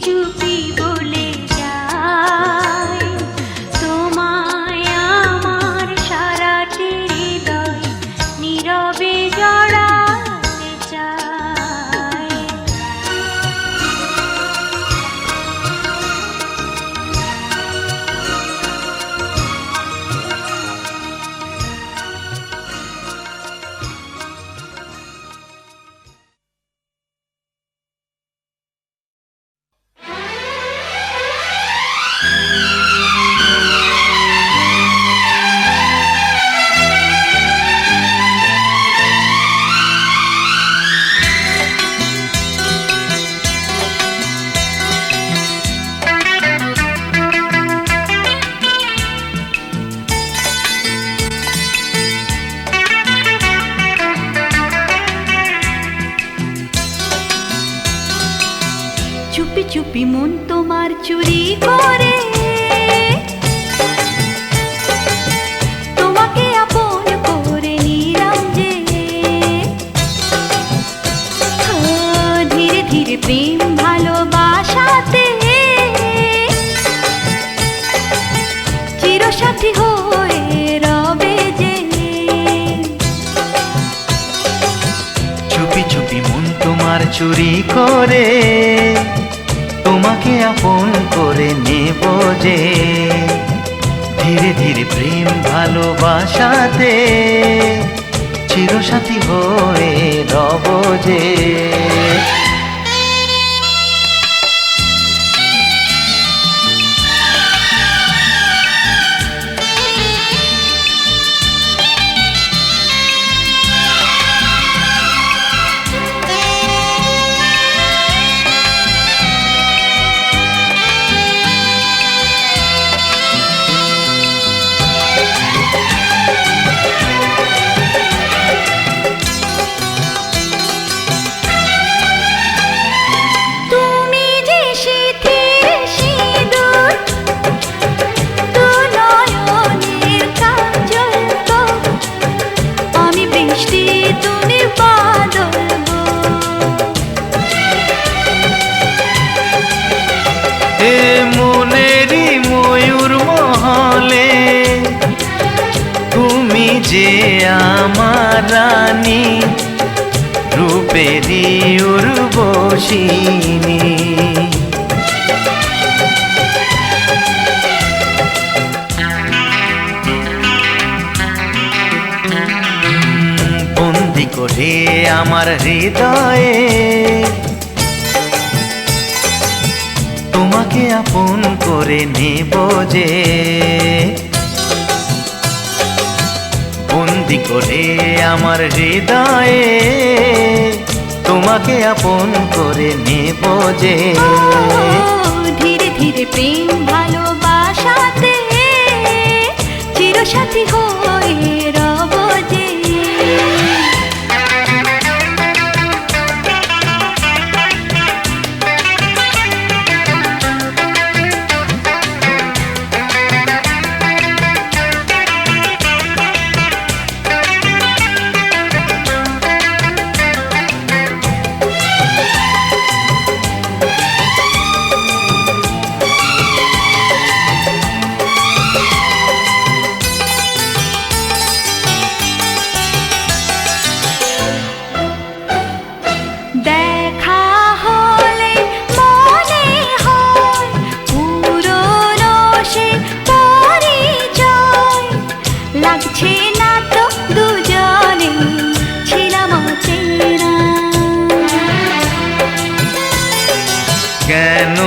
চুপি বলে যায় তোমায় আমার সারাটি হৃদয় নীরবে জড়াতে চায়। চুপি চুপি মন তোমার চুরি করে তোমাকে আপন করে নিলাম যে, ধীরে ধীরে প্রেম ভালোবাসাতে চিরসাথী হয়ে রবে যে। চুপি চুপি মন তোমার চুরি করে তোমাকে আপন করে নেব যে, ধীরে ধীরে প্রেম ভালোবাসাতে চিরসাথী হয়ে রব যে। মনেরই ময়ূর মহলে তুমি যে আমার রানী, রূপেরই উর্বশিনী। বন্দি করে আমার হৃদয়ে তোমাকে আপন করে নেব যে, বন্দি করে আমার হৃদয়ে তোমাকে আপন করে নেব যে। ধীরে ধীরে প্রেম ভালোবাসাতে চিরসাথী হয়ে রব যে। কেন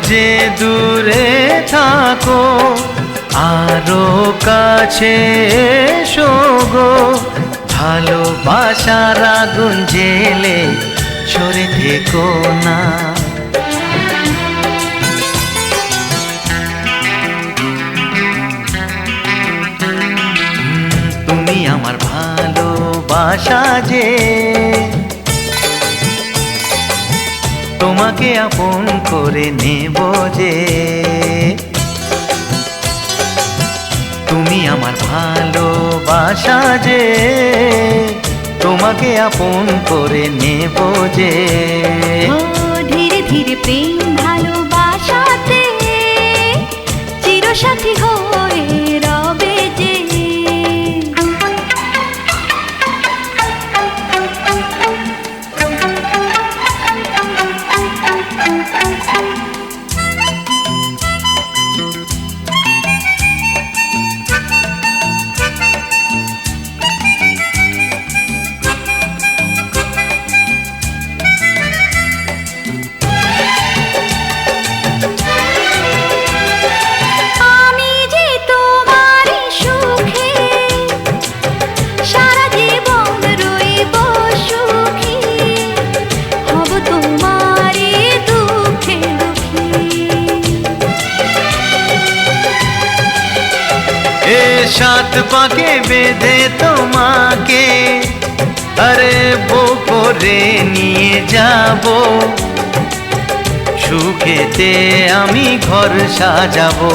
যে দূরে থাকো আরো কাছে এসো গো, ভালোবাসার আগুন জেলে সরে থেকো না। তুমি আমার ভালোবাসা যে, তোমাকে আপন করে নেব যে। তুমি আমার ভালোবাসা যে, তোমাকে আপন করে নেব যে। ধীরে ধীরে প্রেম ভালোবাসা চিরসাথী হয়ে রবে যে। সাত পাকে বেঁধে তোমাকে আরে বউ করে নিয়ে যাব, সুখেতে আমি ঘর সাজাবো।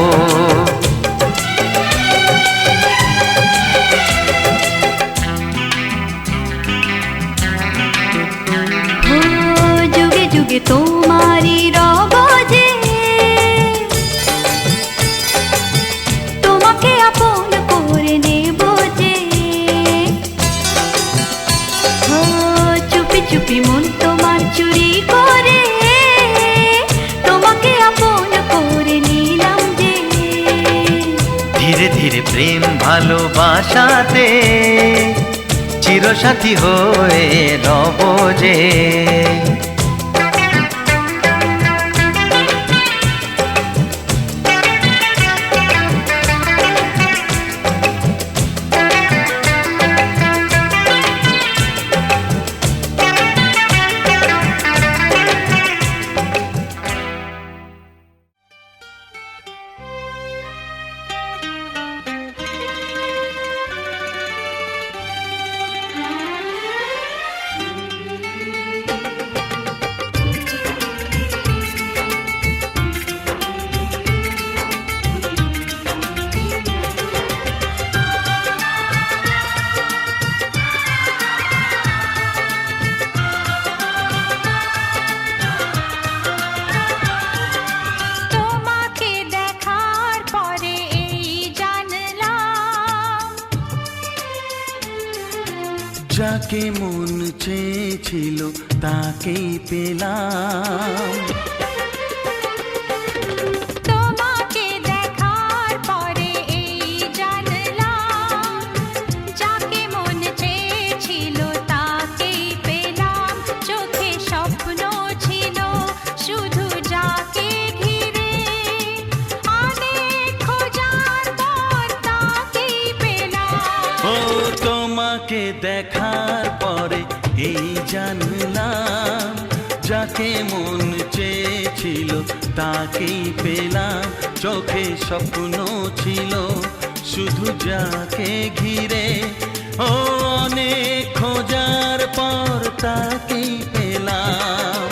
যুগে যুগে তোমারই রব যে, তোমাকে আপন করে নেব যে। চুপি চুপি মন তোমার চুরি করে তোমাকে আপন করে নিলাম যে। ধীরে ধীরে প্রেম ভালোবাসাতে চিরসাথী হয়ে রব যে। যাকে মন চেয়েছিল তাকেই পেলাম, তোমাকে দেখার পরে এই জানলাম, যাকে মন চেয়েছিল তাকেই পেলাম। চোখে স্বপ্ন ছিল শুধু যাকে ঘিরে, অনেক খোঁজার পর তাকেই পেলাম। ও তোমাকে দেখার পরে এই জানলাম, যাকে মন চেয়েছিল তাকেই পেলাম। চোখে স্বপ্ন ছিল শুধু যাকে ঘিরে, ও অনেক খোঁজার পর তাকেই পেলাম।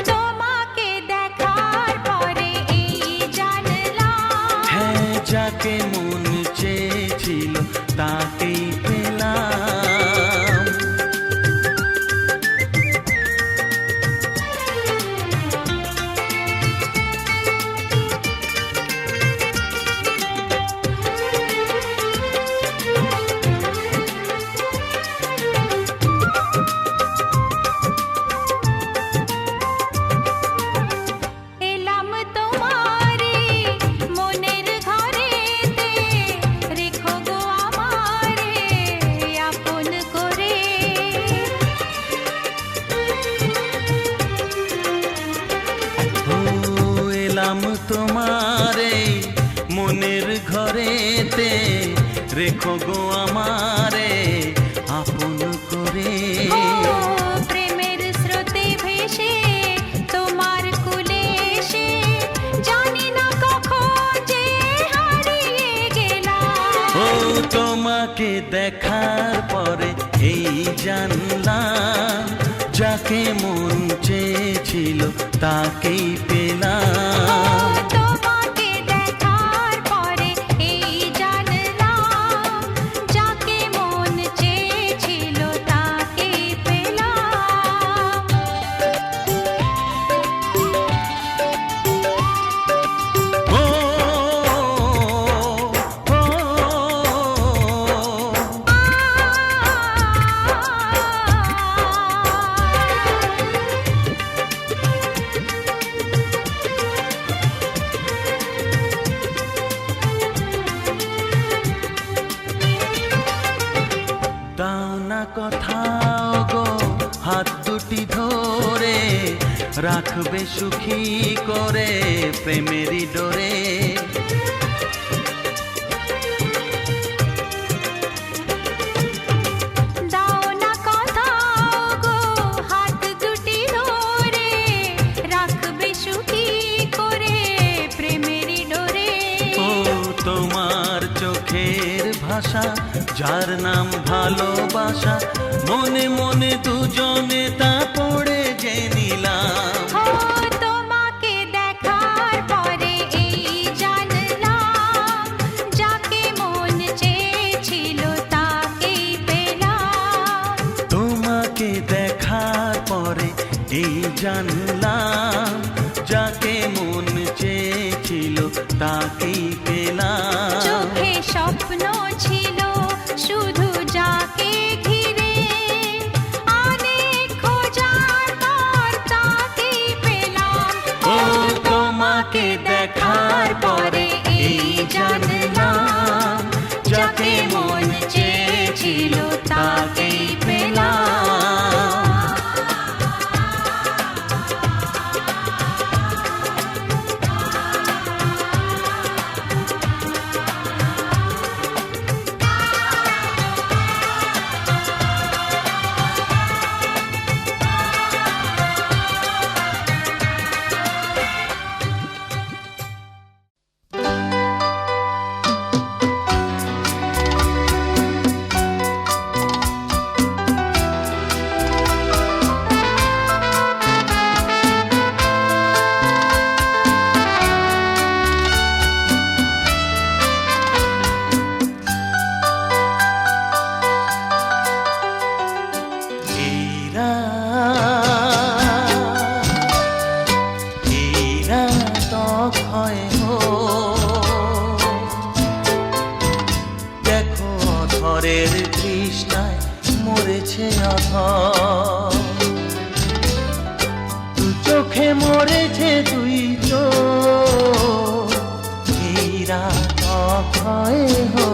তোমাকে দেখার পরে এই জানলাম, হ্যাঁ যাকে মন চেয়েছিল তাকেই পেলাম। এলাম তোমারে মনের ঘরেতে, রেখো গো আমারে আপন করে। ও এলাম তোমারে মনের ঘরেতে, রেখো গো আমারে আপন করে। ও প্রেমের স্রোতে ভেসে তোমার কুলে এসে, জানি না কখন যে হারিয়ে গেলাম। ও তোমাকে দেখার পরে এই জানলাম, যাকে মন চেয়েছিল তাকেই পেলাম। তোমাকে দেখার পরে এই জানলাম, যাকে মন চেয়েছিল তাকেই পেলাম। ও রাখবে সুখী করে প্রেমেরই ডোরে। দাও না কথা গো হাত দুটি ধরে, রাখবে সুখী করে প্রেমেরই ডোরে। ও তোমার চোখের ভাষা, যার নাম ভালোবাসা, মনে মনে দুজনে তা পড়ে যে নিলাম। ও তোমাকে দেখার পরে এই জানলাম, যাকে মন চেয়েছিল তাকেই পেলাম। তোমাকে দেখার পরে এই জানলাম, যাকে মন চেয়েছিল তাকেই পেলাম। চোখে স্বপ্ন ছিল শুধু যাকে ঘিরে, অনেক খোঁজার পর তাকেই পেলাম। ও তোমাকে দেখার পরে এই জানলাম, যাকে মন চেয়েছিল তাকেই পেলাম। দেখো অধরের তৃষ্ণায় মরেছে অধর, দু চোখে মরেছে দুই চোখ, এই রাত অক্ষয় হো।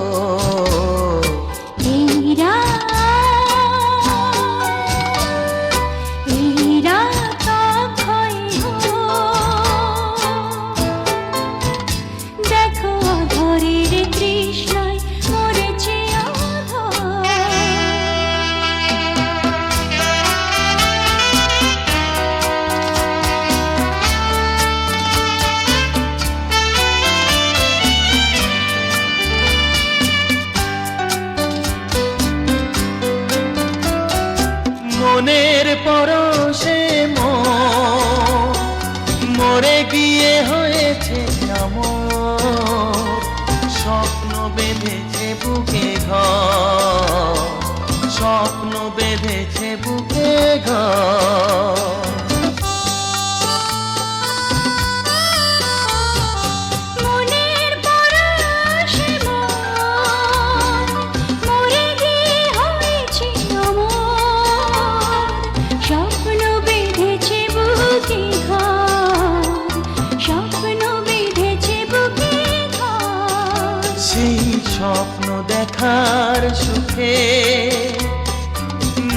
দেখো অধরের তৃষ্ণায় মরেছে অধর। মনের পরশে মরে গিয়ে হয়েছে আমার, স্বপ্ন বেঁধেছে বুকে ঘর, স্বপ্ন বেঁধেছে বুকে ঘর। মনের পরশে মরে গিয়ে হয়েছে অমর, স্বপ্ন বেঁধেছে বুকে ঘর, স্বপ্ন বেঁধেছে বুকে ঘর। সেই স্বপ্ন দেখার সুখে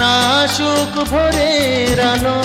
না সুখ ভোরের আলো,